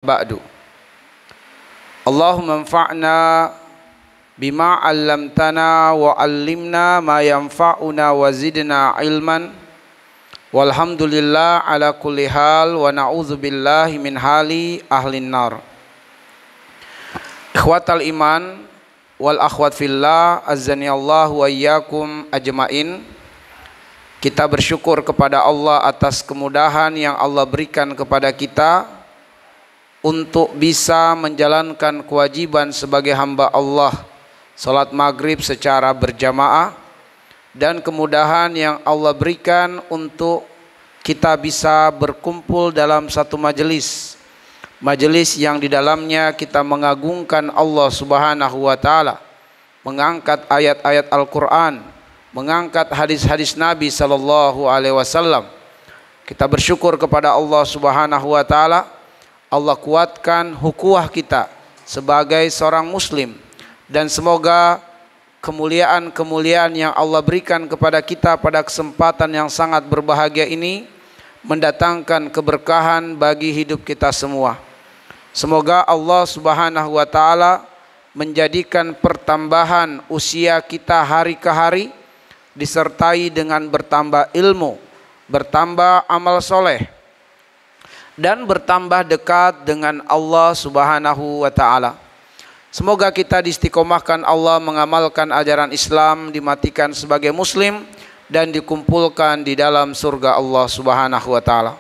Ba'du. Allahumma anfa'na bima 'allamtana wa 'allimna ma yanfa'una wa zidna ilman. Walhamdulillah ala kulli hal wa na'udzu billahi min hali ahlin nar. Ikhwatal iman wal akhwat fillah, azzani Allah wa iyyakum ajmain. Kita bersyukur kepada Allah atas kemudahan yang Allah berikan kepada kita untuk bisa menjalankan kewajiban sebagai hamba Allah, salat maghrib secara berjamaah, dan kemudahan yang Allah berikan untuk kita bisa berkumpul dalam satu majelis yang di dalamnya kita mengagungkan Allah Subhanahu wa taala, mengangkat ayat-ayat Al-Qur'an, mengangkat hadis-hadis Nabi sallallahu alaihi wasallam. Kita bersyukur kepada Allah Subhanahu wa taala. Allah kuatkan ukhuwah kita sebagai seorang muslim, dan semoga kemuliaan-kemuliaan yang Allah berikan kepada kita pada kesempatan yang sangat berbahagia ini mendatangkan keberkahan bagi hidup kita semua. Semoga Allah Subhanahu wa taala menjadikan pertambahan usia kita hari ke hari disertai dengan bertambah ilmu, bertambah amal soleh, dan bertambah dekat dengan Allah Subhanahu wa taala. Semoga kita diistiqomahkan Allah mengamalkan ajaran Islam, dimatikan sebagai muslim, dan dikumpulkan di dalam surga Allah Subhanahu wa taala.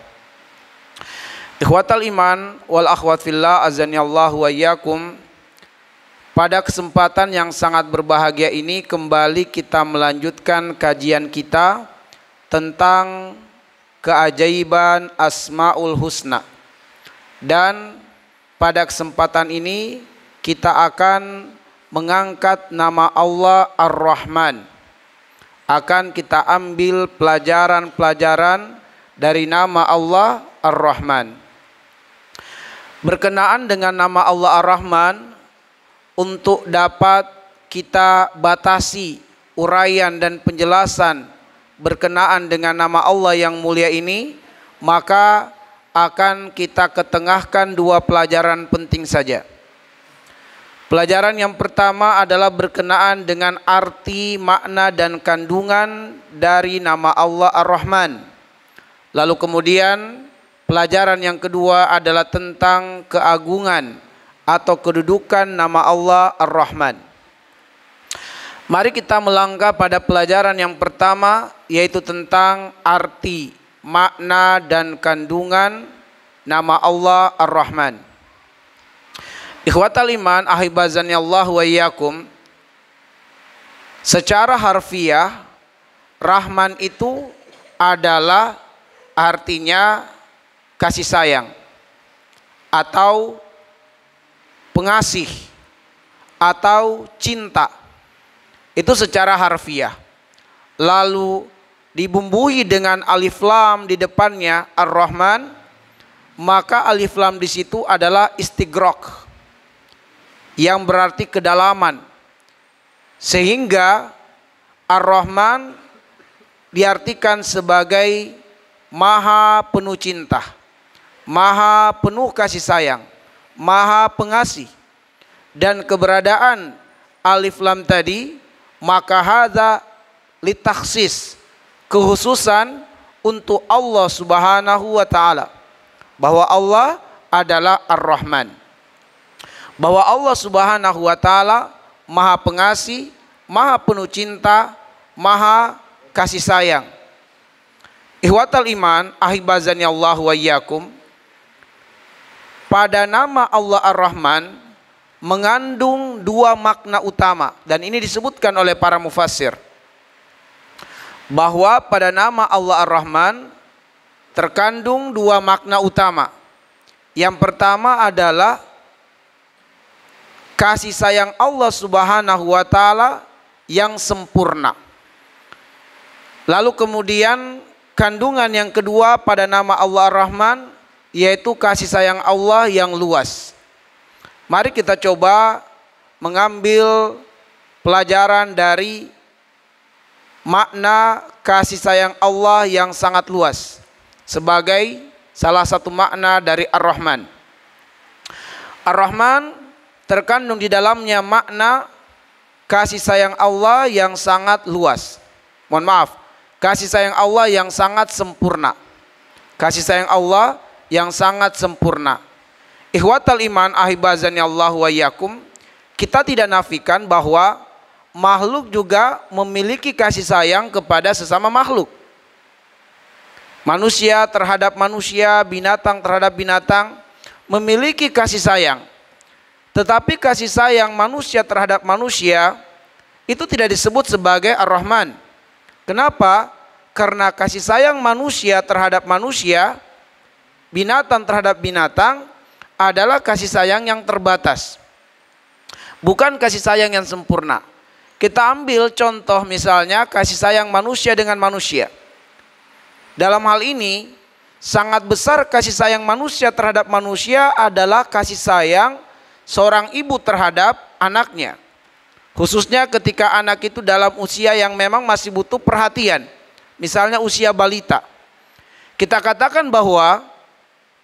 Ikhwatal iman wal akhwat fillah, azani Allah wa iyyakum. Pada kesempatan yang sangat berbahagia ini kembali kita melanjutkan kajian kita tentang keajaiban Asmaul Husna, dan pada kesempatan ini kita akan mengangkat nama Allah Ar-Rahman. Akan kita ambil pelajaran-pelajaran dari nama Allah Ar-Rahman. Berkenaan dengan nama Allah Ar-Rahman, untuk dapat kita batasi uraian dan penjelasan berkenaan dengan nama Allah yang mulia ini, maka akan kita ketengahkan dua pelajaran penting saja. Pelajaran yang pertama adalah berkenaan dengan arti, makna, dan kandungan dari nama Allah Ar-Rahman. Lalu kemudian pelajaran yang kedua adalah tentang keagungan atau kedudukan nama Allah Ar-Rahman. Mari kita melangkah pada pelajaran yang pertama, yaitu tentang arti, makna, dan kandungan nama Allah Ar-Rahman. Ikhwatal iman, ahibazani Allah wa iyyakum. Secara harfiah, Rahman itu adalah artinya kasih sayang atau pengasih atau cinta. Itu secara harfiah. Lalu dibumbui dengan alif lam di depannya Ar-Rahman, maka alif lam di situ adalah istighraq, yang berarti kedalaman. Sehingga Ar-Rahman diartikan sebagai maha penuh cinta, maha penuh kasih sayang, maha pengasih. Dan keberadaan alif lam tadi, maka hadza litakhsis, kekhususan untuk Allah Subhanahu wa taala, bahwa Allah adalah Ar-Rahman, bahwa Allah Subhanahu wa taala maha pengasih, maha penuh cinta, maha kasih sayang. Ikhwatal iman, ahibazani Allah wa iyyakum. Pada nama Allah Ar-Rahman mengandung dua makna utama, dan ini disebutkan oleh para mufassir, bahwa pada nama Allah Ar-Rahman terkandung dua makna utama. Yang pertama adalah kasih sayang Allah Subhanahu wa taala yang sempurna. Lalu kemudian kandungan yang kedua pada nama Allah Ar-Rahman, yaitu kasih sayang Allah yang luas. Mari kita coba mengambil pelajaran dari makna kasih sayang Allah yang sangat luas sebagai salah satu makna dari Ar-Rahman. Ar-Rahman terkandung di dalamnya makna kasih sayang Allah yang sangat luas. Mohon maaf, kasih sayang Allah yang sangat sempurna. Kasih sayang Allah yang sangat sempurna. Ikhwatal iman ahibazani Allah wa iyyakum, kita tidak nafikan bahwa makhluk juga memiliki kasih sayang kepada sesama makhluk. Manusia terhadap manusia, binatang terhadap binatang memiliki kasih sayang. Tetapi kasih sayang manusia terhadap manusia itu tidak disebut sebagai Ar-Rahman. Kenapa? Karena kasih sayang manusia terhadap manusia, binatang terhadap binatang adalah kasih sayang yang terbatas, bukan kasih sayang yang sempurna. Kita ambil contoh misalnya kasih sayang manusia dengan manusia. Dalam hal ini sangat besar kasih sayang manusia terhadap manusia adalah kasih sayang seorang ibu terhadap anaknya. Khususnya ketika anak itu dalam usia yang memang masih butuh perhatian. Misalnya usia balita. Kita katakan bahwa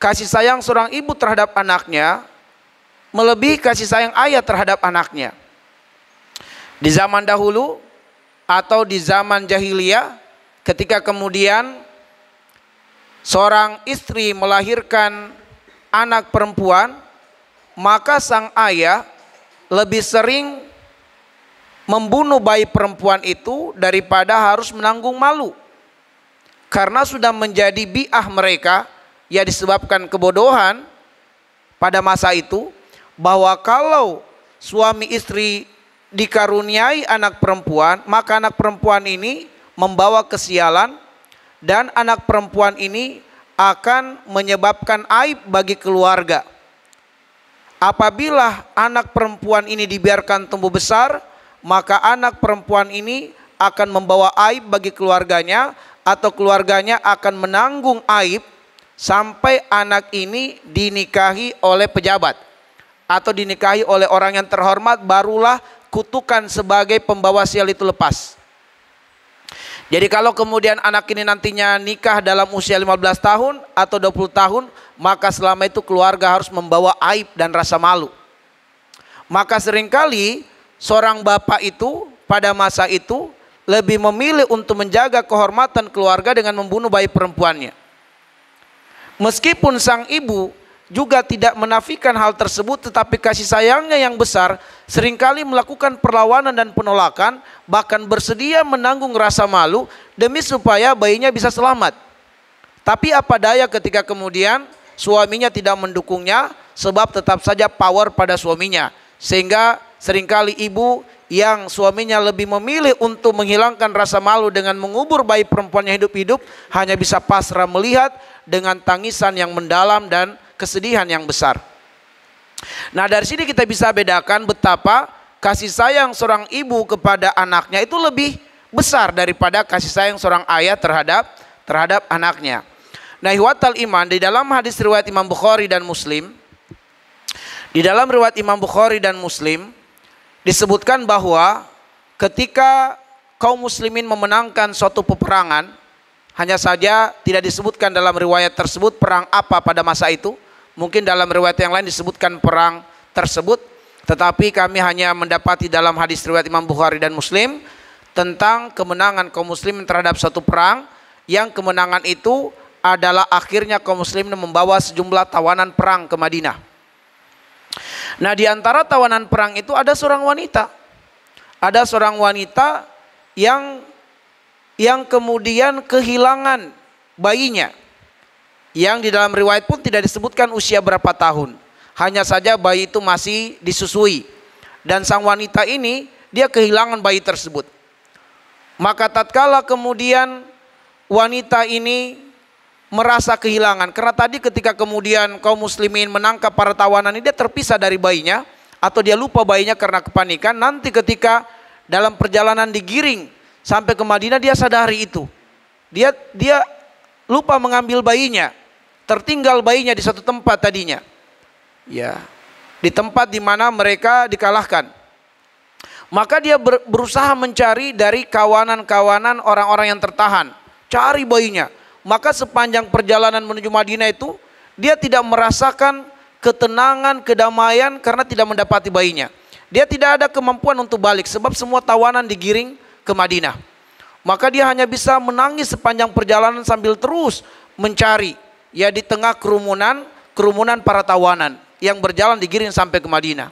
kasih sayang seorang ibu terhadap anaknya melebihi kasih sayang ayah terhadap anaknya. Di zaman dahulu atau di zaman jahiliyah, ketika kemudian seorang istri melahirkan anak perempuan, maka sang ayah lebih sering membunuh bayi perempuan itu daripada harus menanggung malu. Karena sudah menjadi bi'ah mereka, ya disebabkan kebodohan pada masa itu, bahwa kalau suami istri dikaruniai anak perempuan, maka anak perempuan ini membawa kesialan dan anak perempuan ini akan menyebabkan aib bagi keluarga. Apabila anak perempuan ini dibiarkan tumbuh besar, maka anak perempuan ini akan membawa aib bagi keluarganya, atau keluarganya akan menanggung aib sampai anak ini dinikahi oleh pejabat atau dinikahi oleh orang yang terhormat, barulah kutukan sebagai pembawa sial itu lepas. Jadi kalau kemudian anak ini nantinya nikah dalam usia 15 tahun atau 20 tahun, maka selama itu keluarga harus membawa aib dan rasa malu. Maka seringkali seorang bapak itu pada masa itu lebih memilih untuk menjaga kehormatan keluarga dengan membunuh bayi perempuannya. Meskipun sang ibu juga tidak menafikan hal tersebut, tetapi kasih sayangnya yang besar seringkali melakukan perlawanan dan penolakan, bahkan bersedia menanggung rasa malu demi supaya bayinya bisa selamat. Tapi apa daya ketika kemudian suaminya tidak mendukungnya, sebab tetap saja power pada suaminya. Sehingga seringkali ibu yang suaminya lebih memilih untuk menghilangkan rasa malu dengan mengubur bayi perempuannya hidup-hidup, hanya bisa pasrah melihat dengan tangisan yang mendalam dan kesedihan yang besar. Nah, dari sini kita bisa bedakan betapa kasih sayang seorang ibu kepada anaknya itu lebih besar daripada kasih sayang seorang ayah terhadap anaknya. Nah, ihwatal iman, di dalam hadis riwayat Imam Bukhari dan Muslim, di dalam riwayat Imam Bukhari dan Muslim disebutkan bahwa ketika kaum muslimin memenangkan suatu peperangan, hanya saja tidak disebutkan dalam riwayat tersebut perang apa pada masa itu. Mungkin dalam riwayat yang lain disebutkan perang tersebut, tetapi kami hanya mendapati dalam hadis riwayat Imam Bukhari dan Muslim tentang kemenangan kaum muslimin terhadap suatu perang, yang kemenangan itu adalah akhirnya kaum muslimin membawa sejumlah tawanan perang ke Madinah. Nah, di antara tawanan perang itu ada seorang wanita. Ada seorang wanita yang kemudian kehilangan bayinya, yang di dalam riwayat pun tidak disebutkan usia berapa tahun, hanya saja bayi itu masih disusui. Dan sang wanita ini dia kehilangan bayi tersebut. Maka tatkala kemudian wanita ini merasa kehilangan, karena tadi ketika kemudian kaum muslimin menangkap para tawanan ini, dia terpisah dari bayinya, atau dia lupa bayinya karena kepanikan. Nanti ketika dalam perjalanan digiring sampai ke Madinah, dia sadari itu. Dia lupa mengambil bayinya. Tertinggal bayinya di suatu tempat tadinya. Ya, di tempat di mana mereka dikalahkan. Maka dia berusaha mencari dari kawanan-kawanan orang-orang yang tertahan. Cari bayinya. Maka sepanjang perjalanan menuju Madinah itu, dia tidak merasakan ketenangan, kedamaian karena tidak mendapati bayinya. Dia tidak ada kemampuan untuk balik sebab semua tawanan digiring ke Madinah. Maka dia hanya bisa menangis sepanjang perjalanan sambil terus mencari, ya, di tengah kerumunan para tawanan yang berjalan digiring sampai ke Madinah.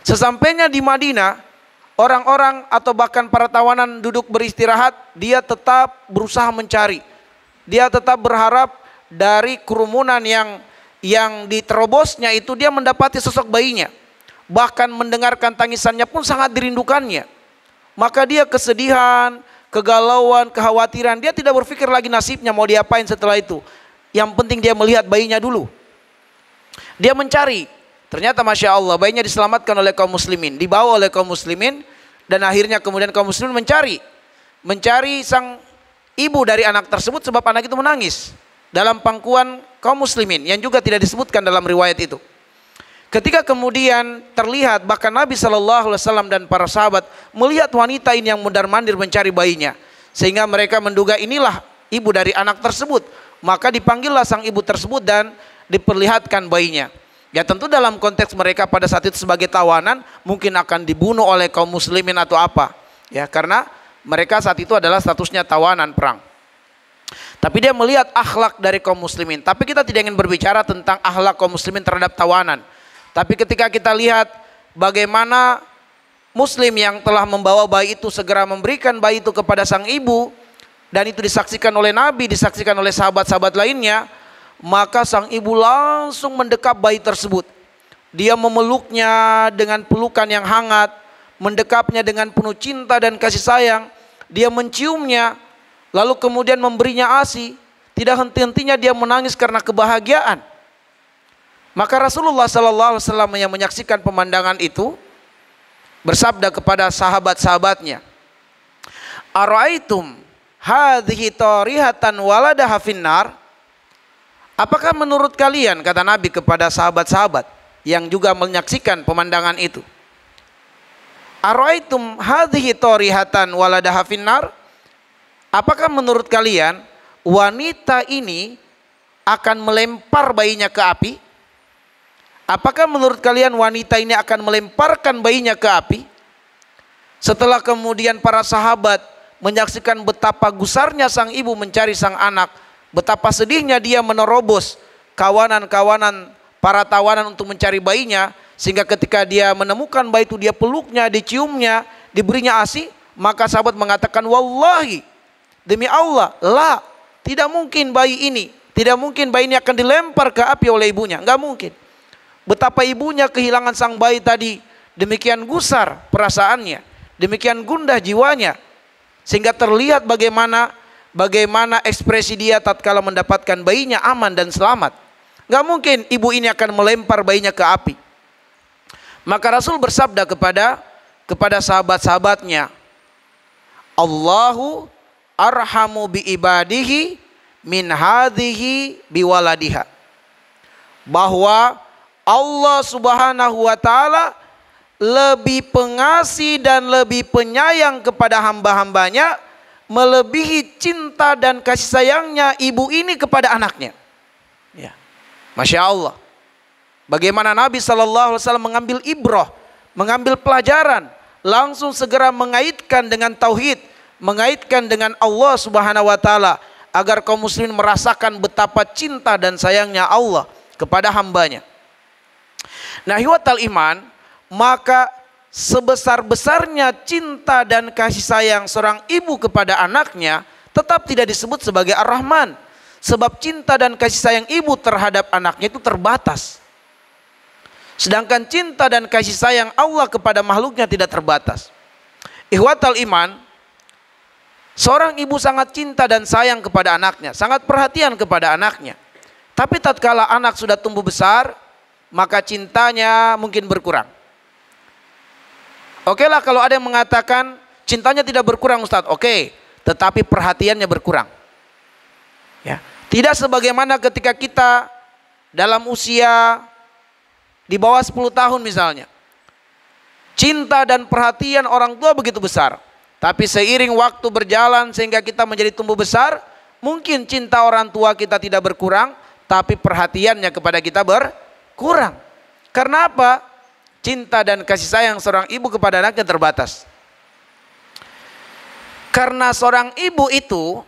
Sesampainya di Madinah, orang-orang atau bahkan para tawanan duduk beristirahat, dia tetap berusaha mencari. Dia tetap berharap dari kerumunan yang diterobosnya itu dia mendapati sosok bayinya. Bahkan mendengarkan tangisannya pun sangat dirindukannya. Maka dia kesedihan, kegalauan, kekhawatiran. Dia tidak berpikir lagi nasibnya mau diapain setelah itu. Yang penting dia melihat bayinya dulu. Dia mencari. Ternyata Masya Allah bayinya diselamatkan oleh kaum muslimin. Dibawa oleh kaum muslimin. Dan akhirnya kemudian kaum muslimin mencari sang ibu dari anak tersebut sebab anak itu menangis dalam pangkuan kaum muslimin yang juga tidak disebutkan dalam riwayat itu. Ketika kemudian terlihat bahkan Nabi SAW dan para sahabat melihat wanita ini yang mondar-mandir mencari bayinya, sehingga mereka menduga inilah ibu dari anak tersebut. Maka dipanggillah sang ibu tersebut dan diperlihatkan bayinya. Ya tentu dalam konteks mereka pada saat itu sebagai tawanan mungkin akan dibunuh oleh kaum muslimin atau apa. Ya karena mereka saat itu adalah statusnya tawanan perang. Tapi dia melihat akhlak dari kaum muslimin. Tapi kita tidak ingin berbicara tentang akhlak kaum muslimin terhadap tawanan. Tapi ketika kita lihat bagaimana muslim yang telah membawa bayi itu segera memberikan bayi itu kepada sang ibu, dan itu disaksikan oleh Nabi, disaksikan oleh sahabat-sahabat lainnya, maka sang ibu langsung mendekap bayi tersebut. Dia memeluknya dengan pelukan yang hangat, mendekapnya dengan penuh cinta dan kasih sayang. Dia menciumnya, lalu kemudian memberinya ASI. Tidak henti-hentinya dia menangis karena kebahagiaan. Maka Rasulullah SAW yang menyaksikan pemandangan itu bersabda kepada sahabat-sahabatnya, "Ara'aitum hadhihi tarihatan waladaha finnar?" Apakah menurut kalian, kata Nabi kepada sahabat-sahabat yang juga menyaksikan pemandangan itu, "Ara'aitum hadhihi tarihatan waladaha finnar?" Apakah menurut kalian wanita ini akan melempar bayinya ke api? Apakah menurut kalian wanita ini akan melemparkan bayinya ke api? Setelah kemudian para sahabat menyaksikan betapa gusarnya sang ibu mencari sang anak, betapa sedihnya dia menerobos kawanan-kawanan para tawanan untuk mencari bayinya, sehingga ketika dia menemukan bayi itu dia peluknya, diciumnya, diberinya ASI, maka sahabat mengatakan, "Wallahi, demi Allah, tidak mungkin bayi ini akan dilempar ke api oleh ibunya, enggak mungkin." Betapa ibunya kehilangan sang bayi tadi, demikian gusar perasaannya, demikian gundah jiwanya, sehingga terlihat bagaimana ekspresi dia tatkala mendapatkan bayinya aman dan selamat. Gak mungkin ibu ini akan melempar bayinya ke api. Maka Rasul bersabda kepada sahabat-sahabatnya, "Allahu arhamu bi ibadihi min hadhihi biwaladiha." Bahwa Allah Subhanahu wa ta'ala lebih pengasih dan lebih penyayang kepada hamba-hambanya melebihi cinta dan kasih sayangnya ibu ini kepada anaknya. Ya. Masya Allah. Bagaimana Nabi SAW mengambil ibrah, mengambil pelajaran, langsung segera mengaitkan dengan tauhid, mengaitkan dengan Allah Subhanahu wa ta'ala, agar kaum muslimin merasakan betapa cinta dan sayangnya Allah kepada hambanya. Nah, ihwatal iman, maka sebesar-besarnya cinta dan kasih sayang seorang ibu kepada anaknya tetap tidak disebut sebagai Ar-Rahman. Sebab cinta dan kasih sayang ibu terhadap anaknya itu terbatas. Sedangkan cinta dan kasih sayang Allah kepada makhluknya tidak terbatas. Ihwatal iman, seorang ibu sangat cinta dan sayang kepada anaknya, sangat perhatian kepada anaknya. Tapi tatkala anak sudah tumbuh besar, maka cintanya mungkin berkurang. Oke lah kalau ada yang mengatakan cintanya tidak berkurang Ustadz, oke, tetapi perhatiannya berkurang. Ya, tidak sebagaimana ketika kita dalam usia di bawah 10 tahun misalnya. Cinta dan perhatian orang tua begitu besar. Tapi seiring waktu berjalan sehingga kita menjadi tumbuh besar, mungkin cinta orang tua kita tidak berkurang, tapi perhatiannya kepada kita kurang. Karena apa? Cinta dan kasih sayang seorang ibu kepada anaknya terbatas. Karena seorang ibu itu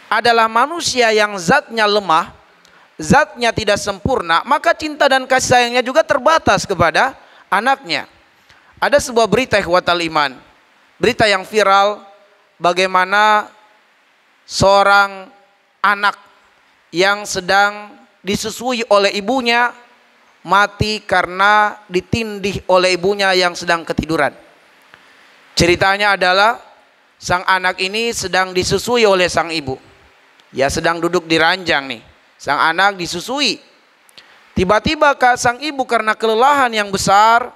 adalah manusia yang zatnya lemah, zatnya tidak sempurna, maka cinta dan kasih sayangnya juga terbatas kepada anaknya. Ada sebuah berita ikhwatal iman, berita yang viral, bagaimana seorang anak yang sedang disusui oleh ibunya mati karena ditindih oleh ibunya yang sedang ketiduran. Ceritanya adalah sang anak ini sedang disusui oleh sang ibu. Ya, sedang duduk di ranjang nih. Sang anak disusui. Tiba-tiba sang ibu karena kelelahan yang besar,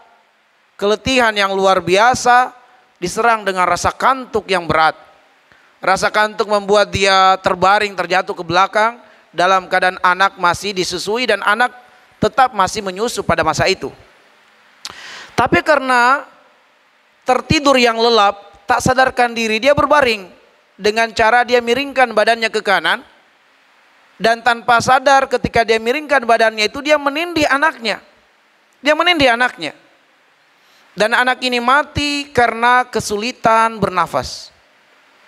keletihan yang luar biasa, diserang dengan rasa kantuk yang berat. Rasa kantuk membuat dia terbaring, terjatuh ke belakang dalam keadaan anak masih disusui dan anak tetap masih menyusu pada masa itu. Tapi karena tertidur yang lelap, tak sadarkan diri, dia berbaring dengan cara dia miringkan badannya ke kanan. Dan tanpa sadar ketika dia miringkan badannya itu, dia menindih anaknya. Dia menindih anaknya. Dan anak ini mati karena kesulitan bernafas.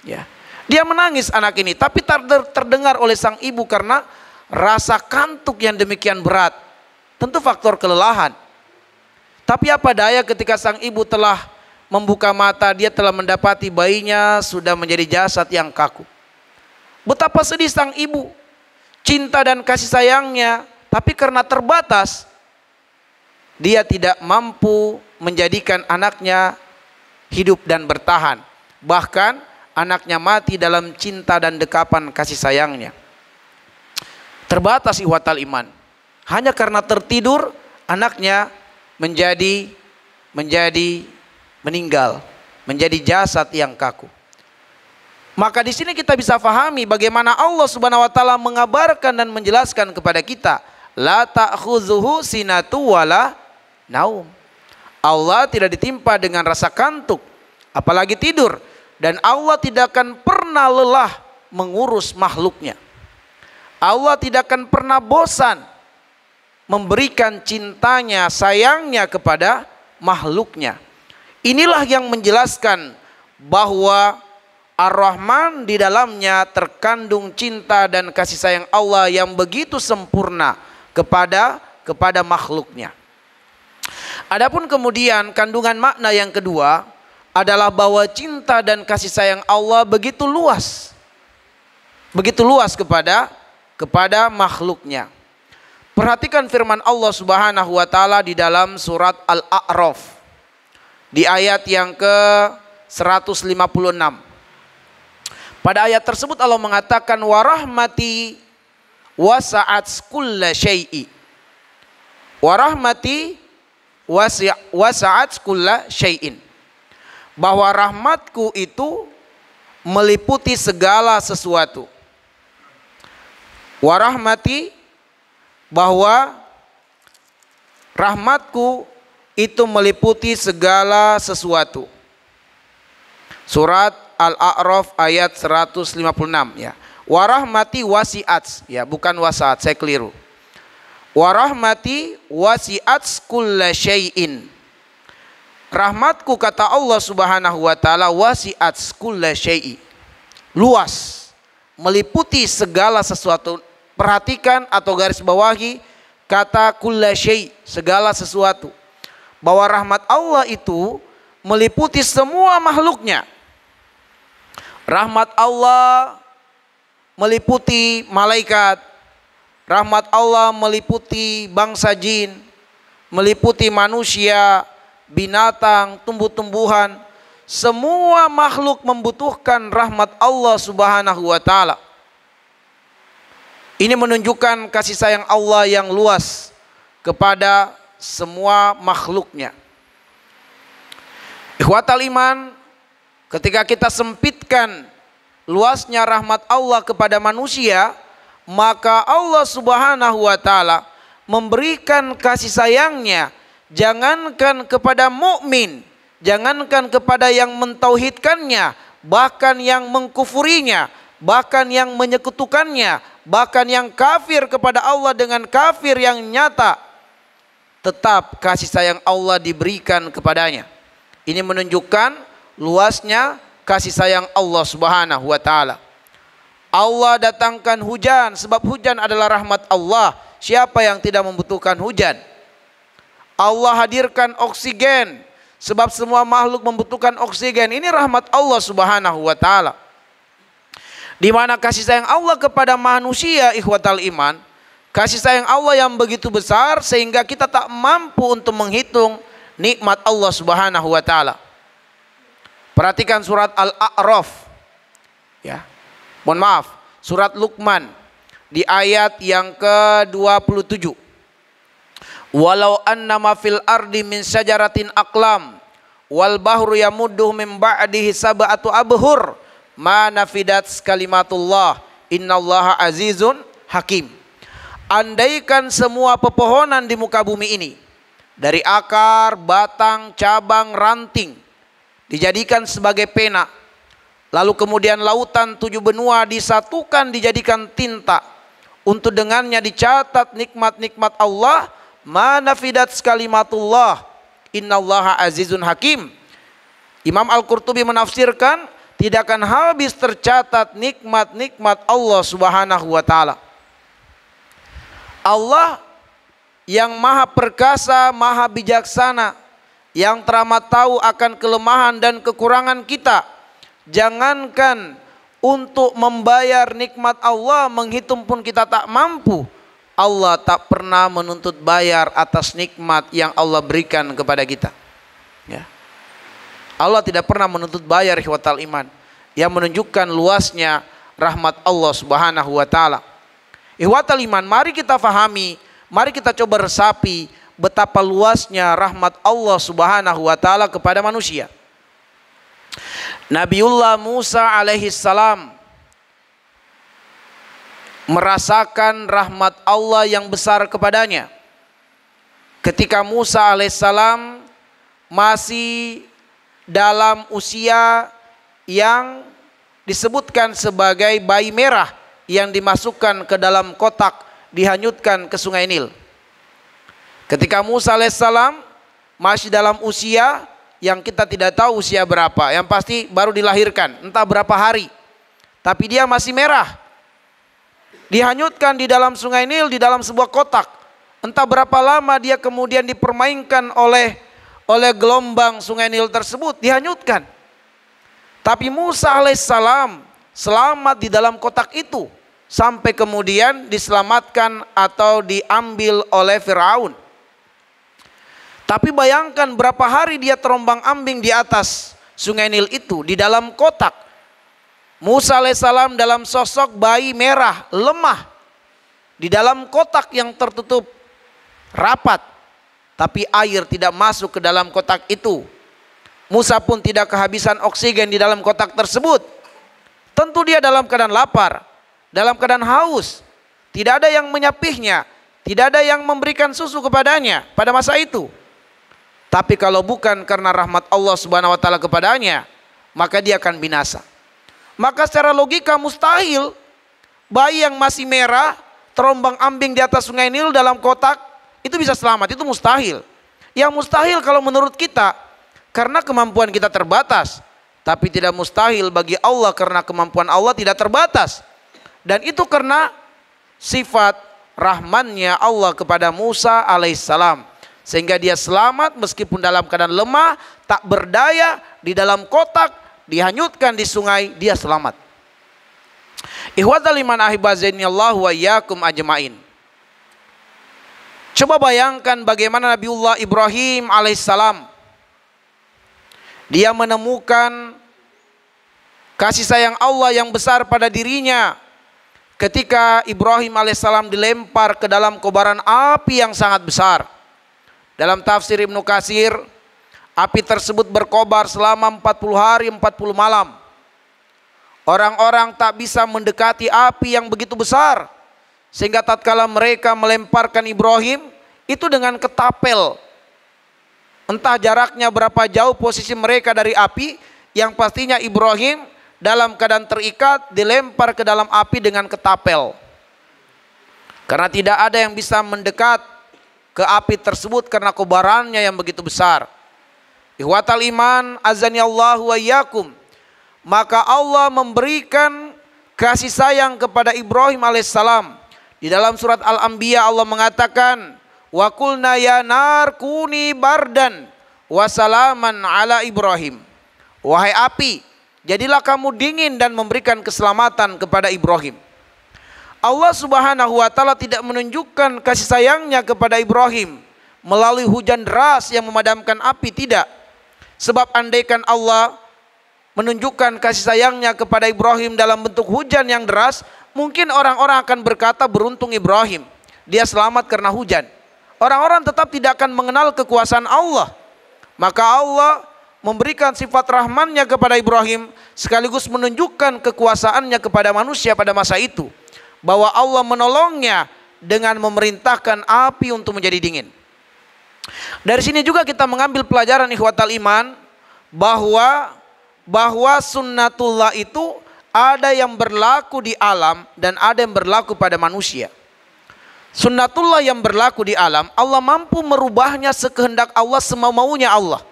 Ya. Dia menangis anak ini, tapi terdengar oleh sang ibu karena rasa kantuk yang demikian berat. Tentu faktor kelelahan. Tapi apa daya ketika sang ibu telah membuka mata, dia telah mendapati bayinya sudah menjadi jasad yang kaku. Betapa sedih sang ibu. Cinta dan kasih sayangnya, tapi karena terbatas, dia tidak mampu menjadikan anaknya hidup dan bertahan. Bahkan anaknya mati dalam cinta dan dekapan kasih sayangnya. Terbatas ihwatal iman. Hanya karena tertidur, anaknya menjadi meninggal, menjadi jasad yang kaku. Maka di sini kita bisa fahami bagaimana Allah Subhanahu wa taala mengabarkan dan menjelaskan kepada kita, la ta'khuzuhu sinatu wala naum. Allah tidak ditimpa dengan rasa kantuk, apalagi tidur, dan Allah tidak akan pernah lelah mengurus makhluknya. Allah tidak akan pernah bosan memberikan cintanya, sayangnya kepada makhluknya. Inilah yang menjelaskan bahwa Ar-Rahman di dalamnya terkandung cinta dan kasih sayang Allah yang begitu sempurna kepada makhluknya. Adapun kemudian kandungan makna yang kedua adalah bahwa cinta dan kasih sayang Allah begitu luas. Begitu luas kepada makhluknya. Perhatikan firman Allah Subhanahu wa taala di dalam surat Al-A'raf di ayat yang ke-156. Pada ayat tersebut Allah mengatakan wa rahmati wasa'at kulla syai'i. Wa rahmati wasa'at kulla syai'in. Bahwa rahmatku itu meliputi segala sesuatu. Wa rahmati, bahwa rahmatku itu meliputi segala sesuatu. Surat Al-A'raf ayat 156 ya. Wa rahmati wasi'at, ya bukan wasa'at, saya keliru. Wa rahmati wasi'at kulla syai'in. Rahmatku, kata Allah Subhanahu wa taala, wasi'at kulla syai'i. Luas, meliputi segala sesuatu. Perhatikan atau garis bawahi kata kulla syai', segala sesuatu. Bahwa rahmat Allah itu meliputi semua makhluknya. Rahmat Allah meliputi malaikat, rahmat Allah meliputi bangsa jin, meliputi manusia, binatang, tumbuh-tumbuhan. Semua makhluk membutuhkan rahmat Allah Subhanahu wa taala. Ini menunjukkan kasih sayang Allah yang luas kepada semua makhluknya. Ikhwatal iman, ketika kita sempitkan luasnya rahmat Allah kepada manusia, maka Allah Subhanahu wa taala memberikan kasih sayangnya jangankan kepada mukmin, jangankan kepada yang mentauhidkannya, bahkan yang mengkufurinya, bahkan yang menyekutukannya, bahkan yang kafir kepada Allah dengan kafir yang nyata, tetap kasih sayang Allah diberikan kepadanya. Ini menunjukkan luasnya kasih sayang Allah Subhanahu wa taala. Allah datangkan hujan, sebab hujan adalah rahmat Allah. Siapa yang tidak membutuhkan hujan? Allah hadirkan oksigen, sebab semua makhluk membutuhkan oksigen. Ini rahmat Allah Subhanahu wa taala. Di mana kasih sayang Allah kepada manusia, ikhwatal iman, kasih sayang Allah yang begitu besar sehingga kita tak mampu untuk menghitung nikmat Allah Subhanahu wa taala. Perhatikan surat Al-A'raf. Ya. Mohon maaf, surat Luqman di ayat yang ke-27. Walau annama fil ardi min syajaratin aqlam wal bahru yamudduhu min ba'dihi sab'atu abhur ma nafidat kalimatullah innallaha azizun hakim. Andaikan semua pepohonan di muka bumi ini, dari akar, batang, cabang, ranting, dijadikan sebagai pena, lalu kemudian lautan 7 benua disatukan dijadikan tinta, untuk dengannya dicatat nikmat-nikmat Allah, ma nafidat kalimatullah innallaha azizun hakim. Imam Al-Qurtubi menafsirkan, tidak akan habis tercatat nikmat-nikmat Allah Subhanahu wa taala. Allah yang maha perkasa, maha bijaksana, yang teramat tahu akan kelemahan dan kekurangan kita. Jangankan untuk membayar nikmat Allah, menghitung pun kita tak mampu. Allah tak pernah menuntut bayar atas nikmat yang Allah berikan kepada kita. Ya. Allah tidak pernah menuntut bayar, ikhwatal iman, yang menunjukkan luasnya rahmat Allah Subhanahu wa taala. Ikhwatal iman, mari kita fahami, mari kita coba resapi betapa luasnya rahmat Allah Subhanahu wa taala kepada manusia. Nabiullah Musa alaihi salam merasakan rahmat Allah yang besar kepadanya ketika Musa alaihissalam masih dalam usia yang disebutkan sebagai bayi merah yang dimasukkan ke dalam kotak, dihanyutkan ke sungai Nil. Ketika Musa alaihissalam masih dalam usia yang kita tidak tahu usia berapa, yang pasti baru dilahirkan, entah berapa hari, tapi dia masih merah, dihanyutkan di dalam sungai Nil, di dalam sebuah kotak. Entah berapa lama dia kemudian dipermainkan oleh gelombang sungai Nil tersebut, dihanyutkan. Tapi Musa alaihissalam selamat di dalam kotak itu, sampai kemudian diselamatkan atau diambil oleh Firaun. Tapi bayangkan berapa hari dia terombang-ambing di atas sungai Nil itu, di dalam kotak. Musa alaihissalam dalam sosok bayi merah, lemah, di dalam kotak yang tertutup rapat, tapi air tidak masuk ke dalam kotak itu. Musa pun tidak kehabisan oksigen di dalam kotak tersebut. Tentu dia dalam keadaan lapar, dalam keadaan haus, tidak ada yang menyapihnya, tidak ada yang memberikan susu kepadanya pada masa itu. Tapi kalau bukan karena rahmat Allah Subhanahu wa taala kepadanya, maka dia akan binasa. Maka secara logika mustahil bayi yang masih merah terombang-ambing di atas sungai Nil dalam kotak itu bisa selamat, itu mustahil. Yang mustahil kalau menurut kita karena kemampuan kita terbatas, tapi tidak mustahil bagi Allah karena kemampuan Allah tidak terbatas. Dan itu karena sifat rahmannya Allah kepada Musa alaihissalam, sehingga dia selamat meskipun dalam keadaan lemah, tak berdaya, di dalam kotak, dihanyutkan di sungai, dia selamat. Ikhwatal iman ahibazainillahu wa iyyakum ajmain. Coba bayangkan bagaimana Nabiullah Ibrahim alaihissalam, dia menemukan kasih sayang Allah yang besar pada dirinya ketika Ibrahim alaihissalam dilempar ke dalam kobaran api yang sangat besar. Dalam tafsir Ibnu Katsir, api tersebut berkobar selama 40 hari 40 malam. Orang-orang tak bisa mendekati api yang begitu besar, sehingga tatkala mereka melemparkan Ibrahim itu dengan ketapel. Entah jaraknya berapa jauh posisi mereka dari api, yang pastinya Ibrahim dalam keadaan terikat dilempar ke dalam api dengan ketapel. Karena tidak ada yang bisa mendekat ke api tersebut karena kobarannya yang begitu besar. Ikhwatal iman, azanillahu wa iyyakum. Maka Allah memberikan kasih sayang kepada Ibrahim alaihissalam. Di dalam surat Al-Anbiya Allah mengatakan, wa qulna ya nar kuni bardan wa salaman ala Ibrahim. Wahai api, jadilah kamu dingin dan memberikan keselamatan kepada Ibrahim. Allah Subhanahu wa taala tidak menunjukkan kasih sayangnya kepada Ibrahim melalui hujan deras yang memadamkan api, tidak. Sebab andaikan Allah menunjukkan kasih sayangnya kepada Ibrahim dalam bentuk hujan yang deras, mungkin orang-orang akan berkata beruntung Ibrahim, dia selamat karena hujan. Orang-orang tetap tidak akan mengenal kekuasaan Allah. Maka Allah memberikan sifat rahmannya kepada Ibrahim sekaligus menunjukkan kekuasaannya kepada manusia pada masa itu, bahwa Allah menolongnya dengan memerintahkan api untuk menjadi dingin. Dari sini juga kita mengambil pelajaran ikhwatal iman bahwa sunnatullah itu ada yang berlaku di alam dan ada yang berlaku pada manusia. Sunnatullah yang berlaku di alam, Allah mampu merubahnya sekehendak Allah, semau-maunya Allah.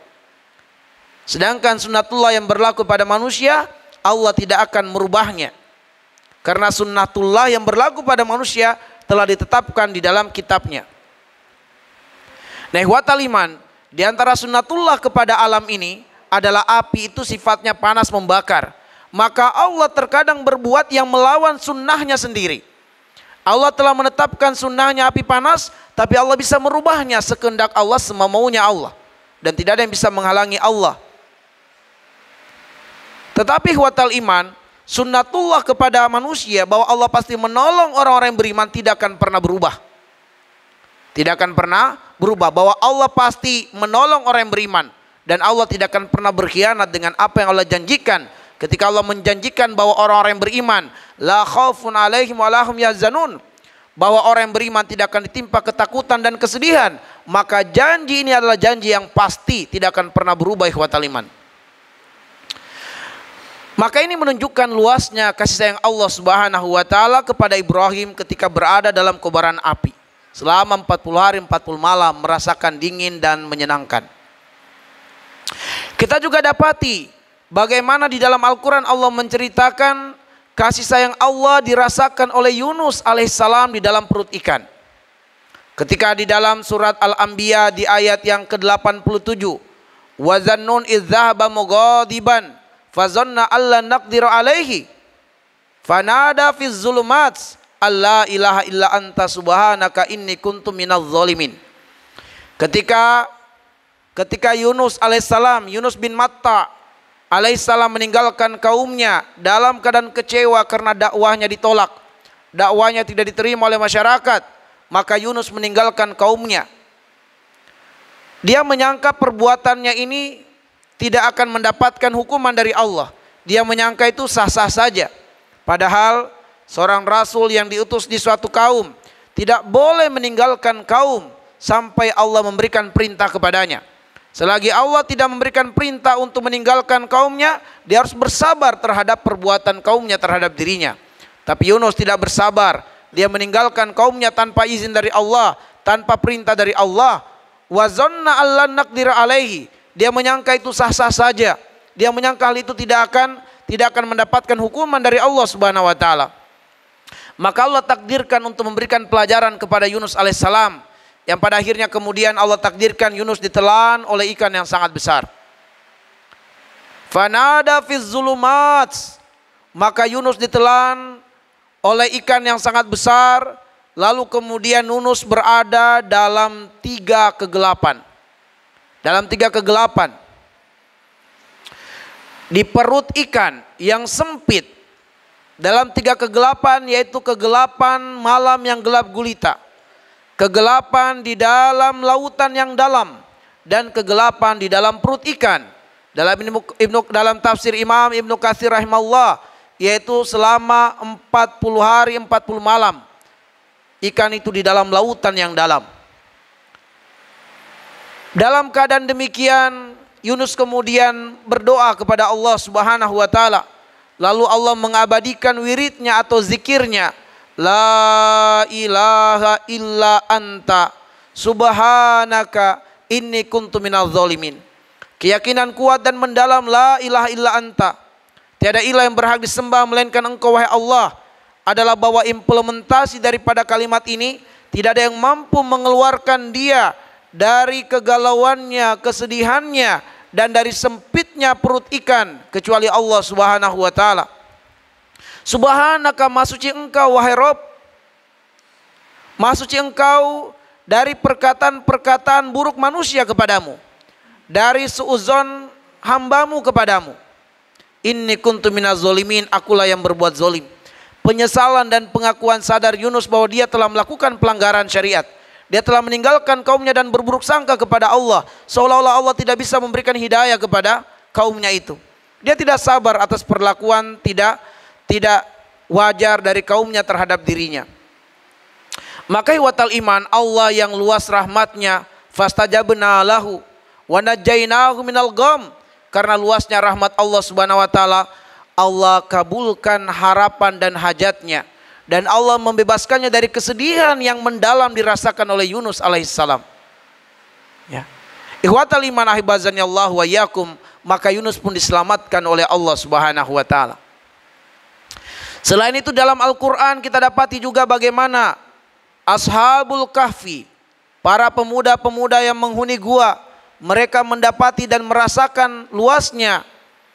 Sedangkan sunnatullah yang berlaku pada manusia, Allah tidak akan merubahnya. Karena sunnatullah yang berlaku pada manusia telah ditetapkan di dalam kitabnya. Nah, ikhwatal iman, di antara sunnatullah kepada alam ini adalah api itu sifatnya panas membakar. Maka Allah terkadang berbuat yang melawan sunnahnya sendiri. Allah telah menetapkan sunnahnya api panas, tapi Allah bisa merubahnya sekehendak Allah, semau-maunya Allah. Dan tidak ada yang bisa menghalangi Allah. Tetapi ikhwatal iman, sunnatullah kepada manusia bahwa Allah pasti menolong orang-orang yang beriman tidak akan pernah berubah. Tidak akan pernah berubah, bahwa Allah pasti menolong orang yang beriman. Dan Allah tidak akan pernah berkhianat dengan apa yang Allah janjikan. Ketika Allah menjanjikan bahwa orang-orang yang beriman, la khaufun alaihim wa lahum yahzanun, bahwa orang yang beriman tidak akan ditimpa ketakutan dan kesedihan, maka janji ini adalah janji yang pasti tidak akan pernah berubah ikhwatal iman. Maka ini menunjukkan luasnya kasih sayang Allah Subhanahu wa taala kepada Ibrahim ketika berada dalam kobaran api selama 40 hari 40 malam, merasakan dingin dan menyenangkan. Kita juga dapati bagaimana di dalam Al-Quran Allah menceritakan kasih sayang Allah dirasakan oleh Yunus alaihissalam di dalam perut ikan. Ketika di dalam surat Al-Anbiya di ayat yang ke-87, wa zannun idz dzahaba mughadiban fazanna alla naqdiru alaihi fanada fiz zulumat alla ilaha illa anta subhanaka inni kuntu minadz zalimin. Ketika Yunus alaihissalam, Yunus bin Matta alaihissalam meninggalkan kaumnya dalam keadaan kecewa karena dakwahnya ditolak, dakwahnya tidak diterima oleh masyarakat, maka Yunus meninggalkan kaumnya. Dia menyangka perbuatannya ini tidak akan mendapatkan hukuman dari Allah. Dia menyangka itu sah-sah saja. Padahal seorang rasul yang diutus di suatu kaum tidak boleh meninggalkan kaum sampai Allah memberikan perintah kepadanya. Selagi Allah tidak memberikan perintah untuk meninggalkan kaumnya, dia harus bersabar terhadap perbuatan kaumnya terhadap dirinya. Tapi Yunus tidak bersabar. Dia meninggalkan kaumnya tanpa izin dari Allah, tanpa perintah dari Allah. Wa zanna allan naqdir alaihi. Dia menyangka itu sah-sah saja. Dia menyangka hal itu tidak akan mendapatkan hukuman dari Allah Subhanahu wa taala. Maka Allah takdirkan untuk memberikan pelajaran kepada Yunus alaihissalam, yang pada akhirnya kemudian Allah takdirkan Yunus ditelan oleh ikan yang sangat besar. Fanada fiz zulumat, maka Yunus ditelan oleh ikan yang sangat besar. Lalu kemudian Yunus berada dalam 3 kegelapan. Dalam 3 kegelapan. Di perut ikan yang sempit. Dalam 3 kegelapan, yaitu kegelapan malam yang gelap gulita, kegelapan di dalam lautan yang dalam, dan kegelapan di dalam perut ikan. Dalam tafsir Imam Ibnu Katsir rahimahullah, yaitu selama 40 hari 40 malam ikan itu di dalam lautan yang dalam. Dalam keadaan demikian Yunus kemudian berdoa kepada Allah Subhanahu wa taala. Lalu Allah mengabadikan wiridnya atau zikirnya. la ilaha illa anta subhanaka inni kuntu minadz zalimin. Keyakinan kuat dan mendalam, la ilaha illa anta, tiada ilah yang berhak disembah melainkan engkau wahai Allah, adalah bahwa implementasi daripada kalimat ini tidak ada yang mampu mengeluarkan dia dari kegalauannya, kesedihannya, dan dari sempitnya perut ikan kecuali Allah Subhanahu wa taala. Subhanaka, maha suci engkau wahai Rabb, maha suci engkau dari perkataan-perkataan buruk manusia kepadamu, dari suudzon hambamu kepadamu. Inni kuntu minaz zalimin, akulah yang berbuat zalim. Penyesalan dan pengakuan sadar Yunus bahwa dia telah melakukan pelanggaran syariat. Dia telah meninggalkan kaumnya dan berburuk sangka kepada Allah, seolah-olah Allah tidak bisa memberikan hidayah kepada kaumnya itu. Dia tidak sabar atas perlakuan tidak wajar dari kaumnya terhadap dirinya. Maka ikhwatal iman, Allah yang luas rahmatnya, fastajabna lahu wa najainahu minal gham. Karena luasnya rahmat Allah Subhanahu wa taala, Allah kabulkan harapan dan hajatnya, dan Allah membebaskannya dari kesedihan yang mendalam dirasakan oleh Yunus alaihissalam. Ya. Ikhwatal iman ahibazani Allah wa iyyakum, maka Yunus pun diselamatkan oleh Allah Subhanahu wa taala. Selain itu dalam Al-Qur'an kita dapati juga bagaimana Ashabul Kahfi, para pemuda-pemuda yang menghuni gua, mereka mendapati dan merasakan luasnya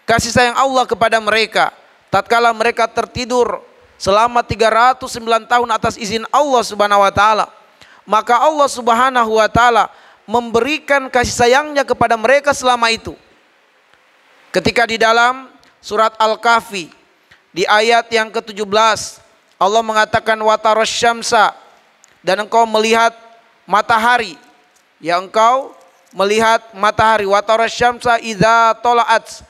kasih sayang Allah kepada mereka tatkala mereka tertidur selama 309 tahun atas izin Allah Subhanahu wa taala. Maka Allah Subhanahu wa taala memberikan kasih sayangnya kepada mereka selama itu. Ketika di dalam surat Al-Kahfi di ayat yang ke-17 Allah mengatakan wa tarasyamsa, dan engkau melihat matahari, ya engkau melihat matahari, wa tarasyamsa idza tala'at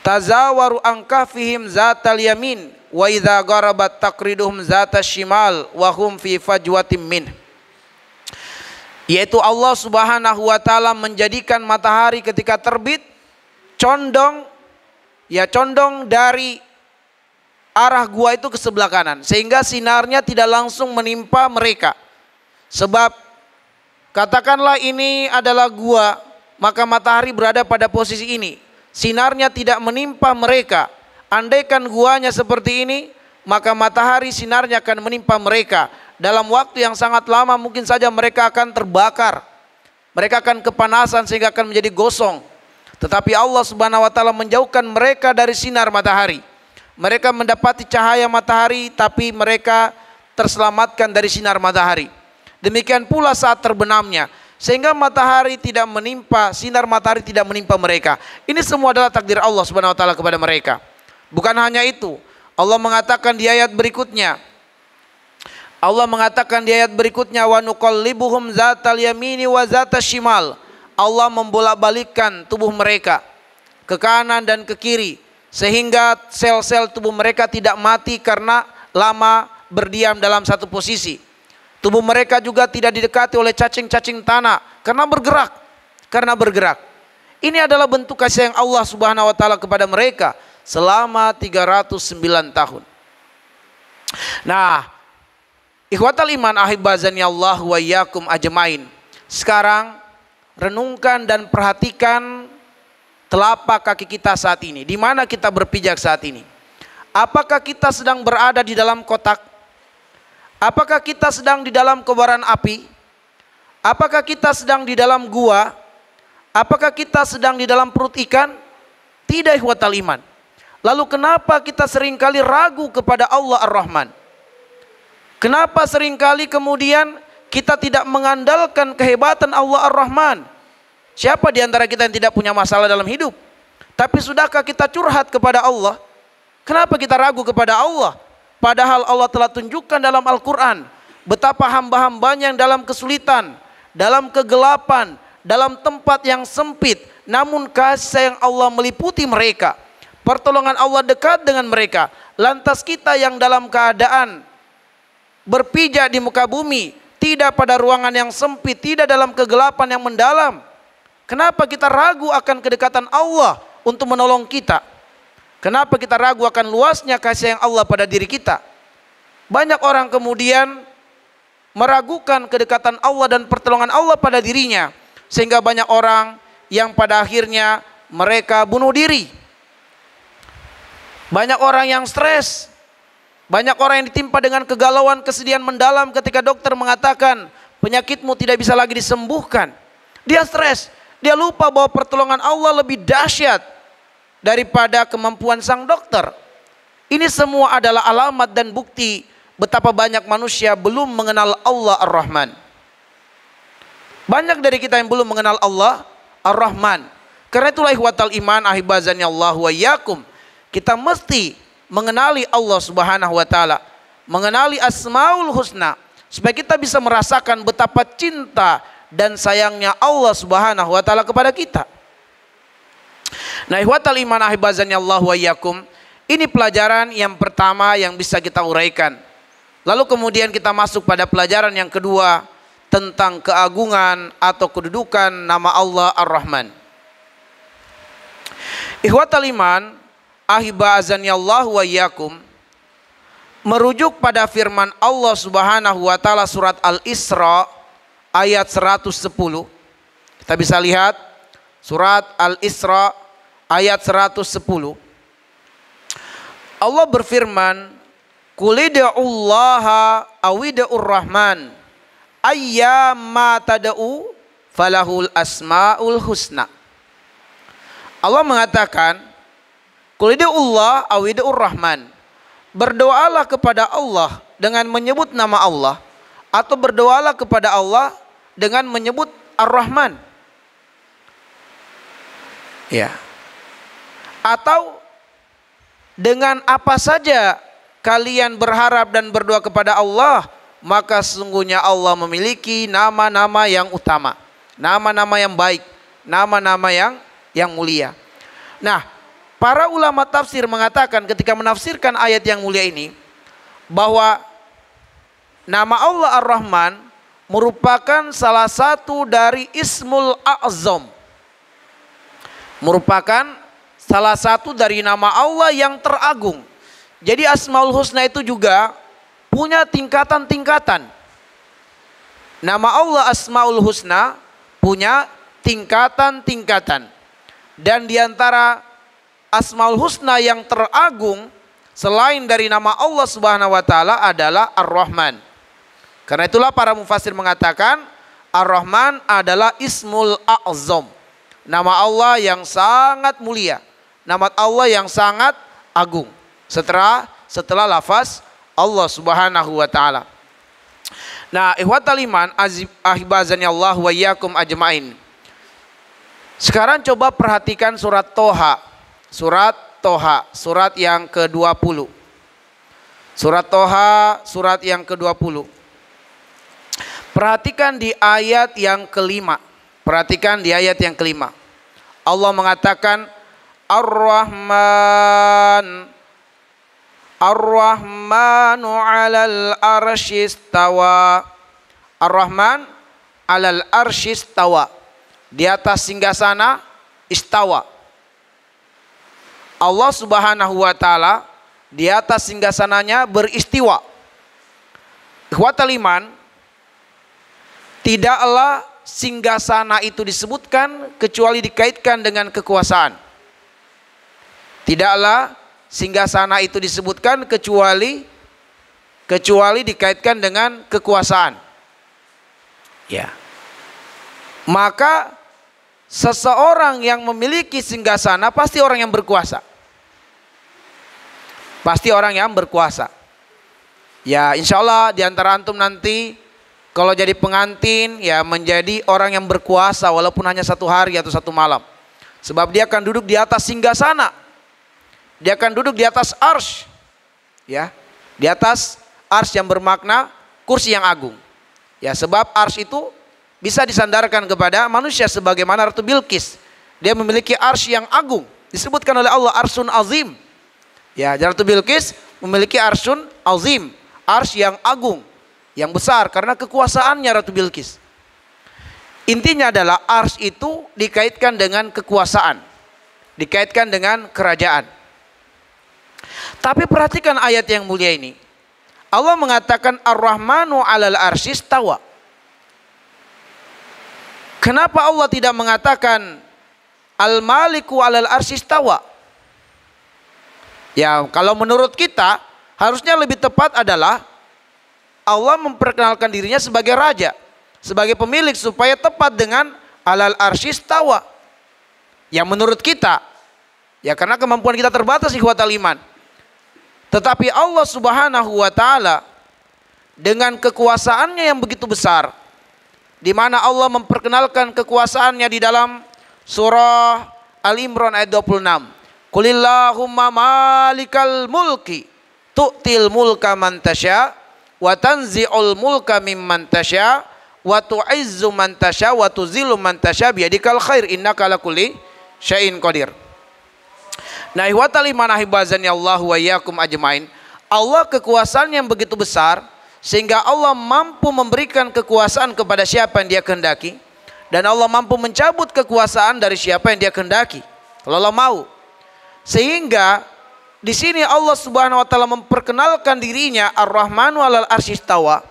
tazawaru an kahfihim zatal yamin wa idza gharabat taqriduhum zatas shimal wa hum fi fajwatin min. Yaitu Allah Subhanahu wa taala menjadikan matahari ketika terbit condong dari arah gua itu ke sebelah kanan, sehingga sinarnya tidak langsung menimpa mereka. Sebab katakanlah ini adalah gua, maka matahari berada pada posisi ini, sinarnya tidak menimpa mereka. Andaikan guanya seperti ini, maka matahari sinarnya akan menimpa mereka. Dalam waktu yang sangat lama mungkin saja mereka akan terbakar, mereka akan kepanasan sehingga akan menjadi gosong. Tetapi Allah Subhanahu wa taala menjauhkan mereka dari sinar matahari. Mereka mendapati cahaya matahari, tapi mereka terselamatkan dari sinar matahari. Demikian pula saat terbenamnya, sehingga matahari tidak menimpa, sinar matahari tidak menimpa mereka. Ini semua adalah takdir Allah Subhanahu wa taala kepada mereka. Bukan hanya itu, Allah mengatakan di ayat berikutnya, wa nuqallibuhum zatal yamini wa zatas shimal. Allah membolak-balikkan tubuh mereka ke kanan dan ke kiri, sehingga sel-sel tubuh mereka tidak mati karena lama berdiam dalam satu posisi. Tubuh mereka juga tidak didekati oleh cacing-cacing tanah karena bergerak. Ini adalah bentuk kasih sayang Allah Subhanahu wa taala kepada mereka selama 309 tahun. Nah, ikhwatal iman ahibazani Allah wa iyyakum ajmain. Sekarang renungkan dan perhatikan telapak kaki kita saat ini. Di mana kita berpijak saat ini? Apakah kita sedang berada di dalam kotak? Apakah kita sedang di dalam kobaran api? Apakah kita sedang di dalam gua? Apakah kita sedang di dalam perut ikan? Tidak, ikhwatal iman. Lalu kenapa kita seringkali ragu kepada Allah Ar-Rahman? Kenapa seringkali kemudian kita tidak mengandalkan kehebatan Allah Ar-Rahman? Siapa di antara kita yang tidak punya masalah dalam hidup? Tapi sudahkah kita curhat kepada Allah? Kenapa kita ragu kepada Allah? Padahal Allah telah tunjukkan dalam Al-Quran betapa hamba-hambanya yang dalam kesulitan, dalam kegelapan, dalam tempat yang sempit, namun kasih sayang Allah meliputi mereka. Pertolongan Allah dekat dengan mereka. Lantas kita yang dalam keadaan berpijak di muka bumi, tidak pada ruangan yang sempit, tidak dalam kegelapan yang mendalam, kenapa kita ragu akan kedekatan Allah untuk menolong kita? Kenapa kita ragu akan luasnya kasih sayang Allah pada diri kita? Banyak orang kemudian meragukan kedekatan Allah dan pertolongan Allah pada dirinya, sehingga banyak orang yang pada akhirnya mereka bunuh diri. Banyak orang yang stres, banyak orang yang ditimpa dengan kegalauan, kesedihan mendalam ketika dokter mengatakan penyakitmu tidak bisa lagi disembuhkan. Dia stres, dia lupa bahwa pertolongan Allah lebih dahsyat daripada kemampuan sang dokter. Ini semua adalah alamat dan bukti betapa banyak manusia belum mengenal Allah Ar-Rahman. Banyak dari kita yang belum mengenal Allah Ar-Rahman. Karena itulah ihwatal iman ahibazani Allah wa iyyakum, kita mesti mengenali Allah Subhanahu wa taala, mengenali Asmaul Husna, supaya kita bisa merasakan betapa cinta dan sayangnya Allah Subhanahu wa taala kepada kita. Nah, ihwatal iman ahibazani Allah wa iyyakum, ini pelajaran yang pertama yang bisa kita uraikan. Lalu kemudian kita masuk pada pelajaran yang kedua tentang keagungan atau kedudukan nama Allah Ar-Rahman. Ihwatal iman ahibazani Allah wa iyyakum, merujuk pada firman Allah Subhanahu wa taala surat Al-Isra ayat 110. Kita bisa lihat surat Al-Isra ayat 110. Allah berfirman, "Qulid'ullaha awid'ur rahman, ayyama tad'u falahul asmaul husna." Allah mengatakan, "Qulid'ullah awid'ur rahman." Berdoalah kepada Allah dengan menyebut nama Allah, atau berdoalah kepada Allah dengan menyebut Ar-Rahman. Ya. Atau dengan apa saja kalian berharap dan berdoa kepada Allah, maka sesungguhnya Allah memiliki nama-nama yang utama, nama-nama yang baik, nama-nama yang mulia. Nah, para ulama tafsir mengatakan ketika menafsirkan ayat yang mulia ini, bahwa nama Allah Ar-Rahman merupakan salah satu dari Ismul A'zam, merupakan salah satu dari nama Allah yang teragung. Jadi Asmaul Husna itu juga punya tingkatan-tingkatan. Nama Allah Asmaul Husna punya tingkatan-tingkatan. Dan diantara Asmaul Husna yang teragung selain dari nama Allah Subhanahu wa taala adalah Ar-Rahman. Karena itulah para mufassir mengatakan Ar-Rahman adalah Ismul A'zam, nama Allah yang sangat mulia, nama Allah yang sangat agung setelah lafaz Allah Subhanahu wa taala. Nah, ihwatal iman ahibazani Allah wa iyyakum ajmain. Sekarang coba perhatikan surat Toha. Surat yang ke-20. Surat Toha, surat yang ke-20. Perhatikan di ayat yang kelima. Perhatikan di ayat yang kelima. Allah mengatakan Ar-Rahmanu 'alal arsyistawa. Ar-Rahman 'alal arsyistawa. Di atas singgasana istawa. Allah Subhanahu wa taala di atas singgasananya beristiwa. Ikhwatal iman, tidaklah singgasana itu disebutkan kecuali dikaitkan dengan kekuasaan. Tidaklah singgasana itu disebutkan kecuali dikaitkan dengan kekuasaan. Ya. Maka seseorang yang memiliki singgasana pasti orang yang berkuasa. Pasti orang yang berkuasa. Ya, insya Allah di antara antum nanti kalau jadi pengantin ya menjadi orang yang berkuasa walaupun hanya 1 hari atau 1 malam. Sebab dia akan duduk di atas singgasana. Dia akan duduk di atas arsy. Ya, di atas arsy yang bermakna kursi yang agung. Ya, sebab arsy itu bisa disandarkan kepada manusia sebagaimana Ratu Bilqis. Dia memiliki arsy yang agung. Disebutkan oleh Allah arsyun azim. Ya, Ratu Bilqis memiliki arsyun azim, arsy yang agung, yang besar karena kekuasaannya Ratu Bilqis. Intinya adalah arsy itu dikaitkan dengan kekuasaan, dikaitkan dengan kerajaan. Tapi perhatikan ayat yang mulia ini. Allah mengatakan Ar-Rahmanu 'alal arsy istawa. Kenapa Allah tidak mengatakan Al-Maliku 'alal arsy istawa? Ya, kalau menurut kita harusnya lebih tepat adalah Allah memperkenalkan dirinya sebagai raja, sebagai pemilik, supaya tepat dengan alal arsy istawa. Yang menurut kita, ya karena kemampuan kita terbatas ikhwatal iman. Tetapi Allah Subhanahu wa taala dengan kekuasaannya yang begitu besar, di mana Allah memperkenalkan kekuasaannya di dalam surah Al-Imran ayat 26. Qulillahumma malikal mulki tu'til mulka man tasya wa tanzi'ul mulka mimman tasya wa tu'izzu man tasya wa tuzillu man tasya biyadikal khair innaka ala kulli syai'in qadir. Nah, ihwatal iman ahibazani Allah wa iyyakum ajmain. Allah kekuasaan yang begitu besar sehingga Allah mampu memberikan kekuasaan kepada siapa yang Dia kehendaki, dan Allah mampu mencabut kekuasaan dari siapa yang Dia kehendaki kalau Allah mau. Sehingga di sini Allah Subhanahu wa taala memperkenalkan dirinya Ar-Rahmanu 'alal arsy istawa,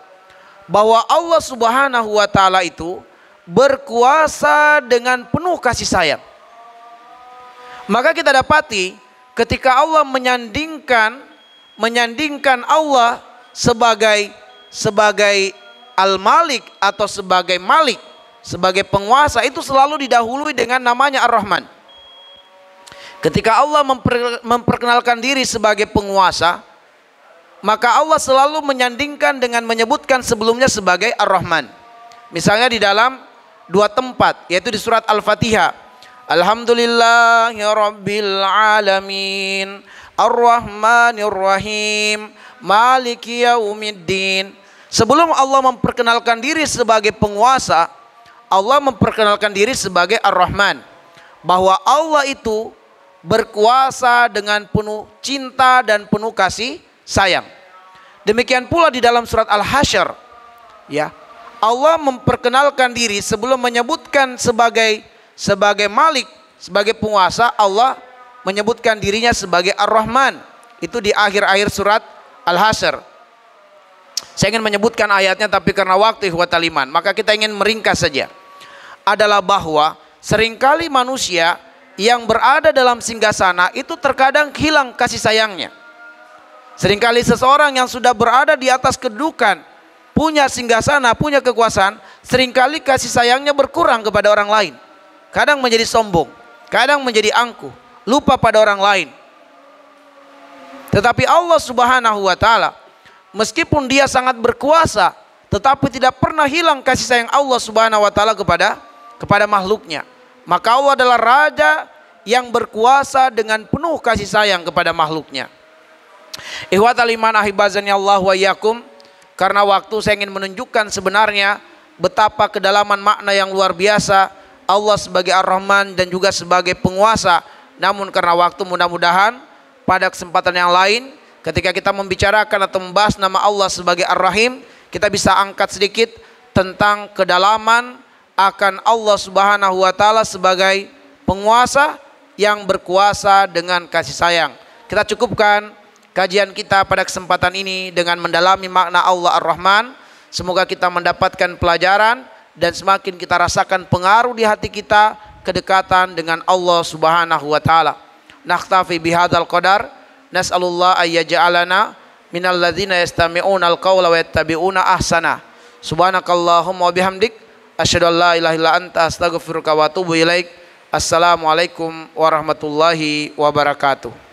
bahwa Allah Subhanahu wa taala itu berkuasa dengan penuh kasih sayang. Maka kita dapati ketika Allah menyandingkan Allah sebagai Al-Malik atau sebagai Malik, sebagai penguasa, itu selalu didahului dengan namanya Ar-Rahman. Ketika Allah memperkenalkan diri sebagai penguasa, maka Allah selalu menyandingkan dengan menyebutkan sebelumnya sebagai Ar-Rahman. Misalnya di dalam dua tempat, yaitu di surat Al-Fatihah. Alhamdulillahi rabbil alamin Ar-Rahmanir Rahim Maliki yaumiddin. Sebelum Allah memperkenalkan diri sebagai penguasa, Allah memperkenalkan diri sebagai Ar-Rahman, bahwa Allah itu berkuasa dengan penuh cinta dan penuh kasih sayang. Demikian pula di dalam surat Al-Hasyr, ya, Allah memperkenalkan diri sebelum menyebutkan sebagai Malik, sebagai penguasa. Allah menyebutkan dirinya sebagai Ar-Rahman. Itu di akhir-akhir surat Al-Hasyr. Saya ingin menyebutkan ayatnya, tapi karena waktu ikhwatal iman, maka kita ingin meringkas saja. Adalah bahwa seringkali manusia yang berada dalam singgasana itu terkadang hilang kasih sayangnya. Seringkali seseorang yang sudah berada di atas kedudukan, punya singgasana, punya kekuasaan, seringkali kasih sayangnya berkurang kepada orang lain. Kadang menjadi sombong, kadang menjadi angkuh, lupa pada orang lain. Tetapi Allah Subhanahu wa taala, meskipun Dia sangat berkuasa, tetapi tidak pernah hilang kasih sayang Allah Subhanahu wa taala kepada makhluknya. Maka Allah adalah raja yang berkuasa dengan penuh kasih sayang kepada makhluknya. Ikhwatal iman ahibazani Allah wa iyyakum, karena waktu saya ingin menunjukkan sebenarnya betapa kedalaman makna yang luar biasa Allah sebagai Ar-Rahman dan juga sebagai penguasa. Namun karena waktu, mudah-mudahan pada kesempatan yang lain ketika kita membicarakan atau membahas nama Allah sebagai Ar-Rahim, kita bisa angkat sedikit tentang kedalaman akan Allah Subhanahu wa taala sebagai penguasa yang berkuasa dengan kasih sayang. Kita cukupkan kajian kita pada kesempatan ini dengan mendalami makna Allah Ar-Rahman. Semoga kita mendapatkan pelajaran dan semakin kita rasakan pengaruh di hati kita kedekatan dengan Allah Subhanahu wa taala. Nakhtafi bihadzal qadar, nas'alullah ayyaj'alana minal ladzina yastami'una al-qawla wa yattabi'una ahsana. Subhanakallahumma wa bihamdik asyhadu an la ilaha illa anta astaghfiruka wa atubu ilaik. Assalamualaikum warahmatullahi wabarakatuh.